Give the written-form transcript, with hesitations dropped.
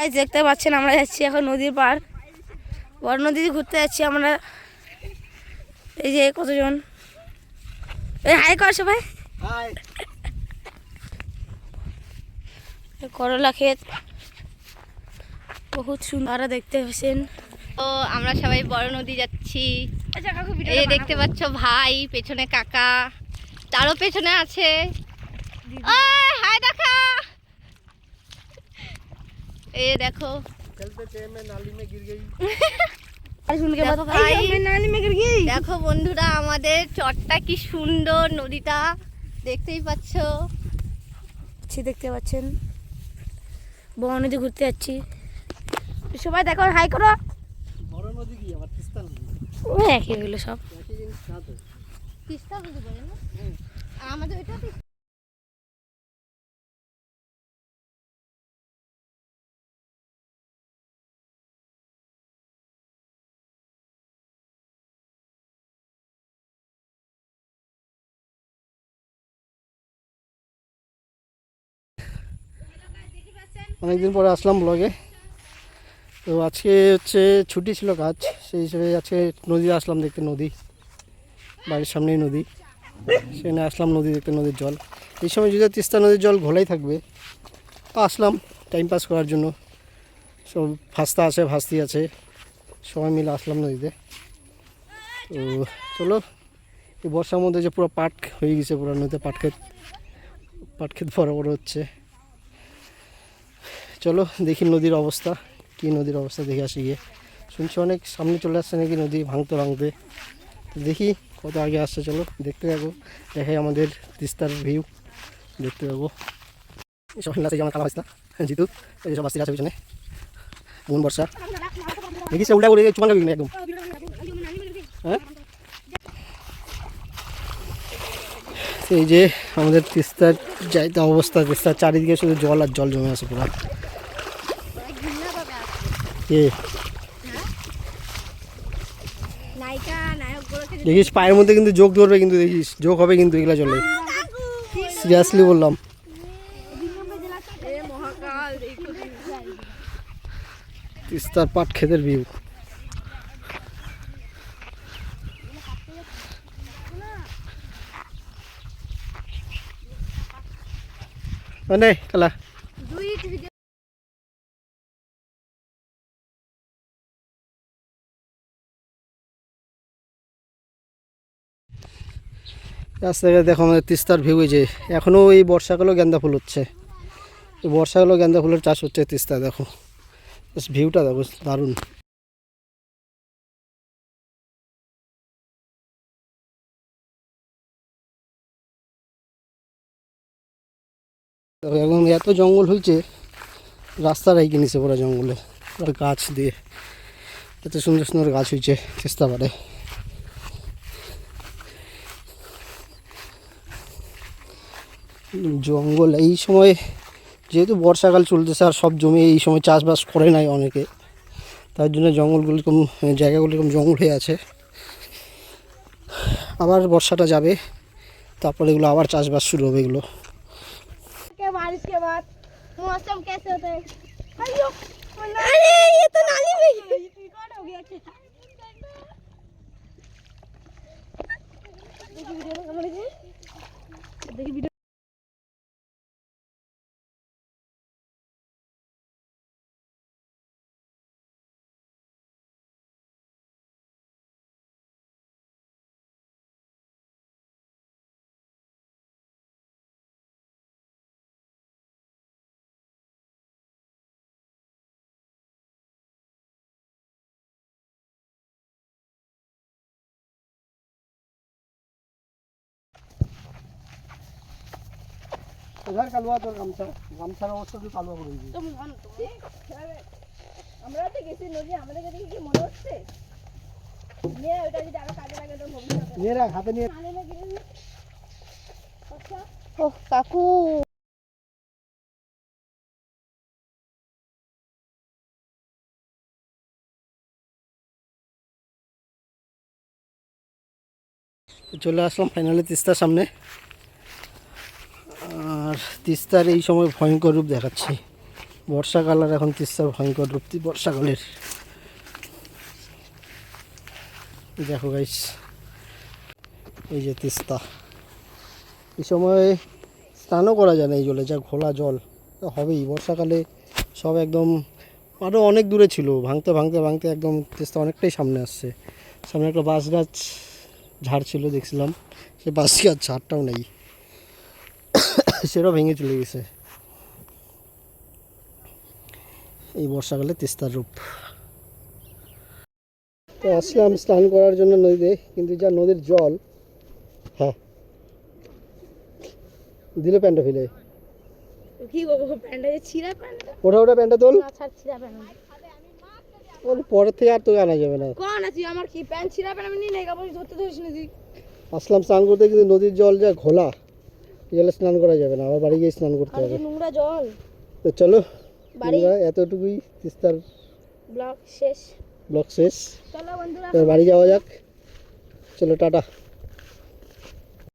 Guys দেখতে পাচ্ছেন আমরা যাচ্ছি এখন নদীর পার, বড় নদীতে ঘুরতে যাচ্ছি আমরা। এই যে কতজন, এই হাই কর সবাই, হাই। করলা ক্ষেত বহুত সুন্দর দেখতে পাচ্ছেন। তো আমরা সবাই বড় নদী যাচ্ছি। এই দেখতে পাচ্ছ ভাই, পেছনে কাকা, তারও পেছনে আছে। হাই দেখা, এই দেখো দেখো বন্ধুরা আমাদের চরটা কি সুন্দর, নদীটা দেখতেই পাচ্ছ। দেখতে পাচ্ছেন বড় নদী ঘুরতে যাচ্ছি সবাই, দেখো হাই করো। বড় নদী কি আবার তিস্তা নদী? একই হলো সব, একই জিনিস না তো। তিস্তা নদী বলে না আমাদের এটা। অনেকদিন পরে আসলাম ব্লগে। তো আজকে হচ্ছে ছুটি ছিল কাজ, সেই হিসেবে আজকে নদী আসলাম দেখতে। নদী বাড়ির সামনেই নদী, সেখানে আসলাম নদী দেখতে, নদীর জল। এই সময় যদি তিস্তা নদীর জল ঘোলাই থাকবে, তো আসলাম টাইম পাস করার জন্য। সব ভাস্তা আছে, ভাস্তি আছে, সবাই মিলে আসলাম নদীতে। তো চলো, এই বর্ষার মধ্যে যে পুরো পাট হয়ে গেছে, পুরো নদীতে পাট ক্ষেত বড় বড় হচ্ছে। চলো দেখি নদীর অবস্থা কি, নদীর অবস্থা দেখে আসি গিয়ে। শুনছি অনেক সামনে চলে আসছে নাকি নদী ভাঙতে ভাঙতে। দেখি কত আগে আসছে, চলো দেখতে যাবো। দেখাই আমাদের তিস্তার ভিউ, দেখতে যাবো। সবাই আছে যেমন কালা হয়েছে না জিতু, এই সব আসছে পিছনে মন বর্ষা। দেখি সে উল্টা করে চুমান গাবি একদম। হ্যাঁ, এই যে আমাদের তিস্তার যাইতে অবস্থা, তিস্তার চারিদিকে শুধু জল আর জল জমে আছে পুরো। দেখিস পায়ের মধ্যে কিন্তু যোগ ধরবে, কিন্তু দেখিস যোগ হবে কিন্তু এগুলা জলে, সিরিয়াসলি বললাম। তিস্তার পাট ক্ষেতের ভিউ। মানে কালা রাস্তাঘাটে দেখো আমাদের তিস্তার ভিউ। যে এখনও এই বর্ষাকালেও গেন্দা ফুল হচ্ছে, এই বর্ষাকালেও গেন্দা ফুলের চাষ হচ্ছে তিস্তা। দেখো ভিউটা দেখো, দারুণ। দেখো এখন এত জঙ্গল হয়েছে, রাস্তা রাইকে নিচে পুরো জঙ্গলে, পুরো গাছ দিয়ে এত সুন্দর সুন্দর গাছ হয়েছে তিস্তা পাড়ে। জঙ্গল এই সময়, যেহেতু বর্ষাকাল চলতেছে আর সব জমি এই সময় চাষবাস করে নাই অনেকে, তার জন্য জঙ্গলগুলো কম, জায়গাগুলো কম জঙ্গল হয়ে আছে। আবার বর্ষাটা যাবে, তারপরে এগুলো আবার চাষবাস শুরু হবে এগুলো। मौसम कैसे होता है? अरे ये तो नाली में रिकॉर्ड हो गया क्या? देखिए वीडियो এবার কালুয়া তোর গামছার অবস্থা তো কালুয়া করে দিয়েছি। তুমি জানো তুমি আমরা তো গেছি নদী, আমাদের কাছে কি মনে হচ্ছে নিয়ে ওটা যদি আরো কাজে লাগে তো ভবিষ্যতে নিয়ে রাখ, হাতে নিয়ে। ও কাকু চলে আসলাম ফাইনালি তিস্তার সামনে। আর তিস্তার এই সময় ভয়ঙ্কর রূপ দেখাচ্ছি, বর্ষাকাল আর এখন তিস্তার ভয়ঙ্কর রূপ বর্ষাকালের। দেখো গাইস, এই যে তিস্তা, এই সময় স্নানও করা যায় না এই জলে, যা ঘোলা জল। হবেই বর্ষাকালে, সব একদম আরও অনেক দূরে ছিল, ভাঙতে ভাঙতে ভাঙতে একদম তিস্তা অনেকটাই সামনে আসছে। সামনে একটা বাঁশ গাছ ঝাড় ছিল দেখছিলাম, সে বাঁশ গাছ ঝাড়টাও নেই, সেটাও ভেঙে চলে গেছে। এই বর্ষাকালে তিস্তার রূপ। তো আসলাম স্নান করার জন্য নদীতে, কিন্তু যা নদীর জল, হ্যাঁ দিল প্যান্টটা ফেলে, কি করবো প্যান্টটা, যে ছিঁড়া প্যান্টটা, ওটা প্যান্টটা তোল, ছিঁড়া প্যান্ট পরের থেকে আর তোকে আনা যাবে না। কোন আছি আমার কি প্যান্ট ছিঁড়া প্যান্ট আমি নিয়ে নেই, কাপড় ধরতে ধরিস না তুই। আসলাম স্নান করতে, কিন্তু নদীর জল যা ঘোলা, এই জলে স্নান করা যাবে না, আবার বাড়ি গিয়ে স্নান করতে আর হবে। যে নোংরা জল। তো চলো বাড়ি বন্ধুরা, এতটুকুই তিস্তার ব্লগ শেষ। ব্লগ শেষ, চলো বন্ধুরা এবার বাড়ি যাওয়া যাক। চলো টাটা।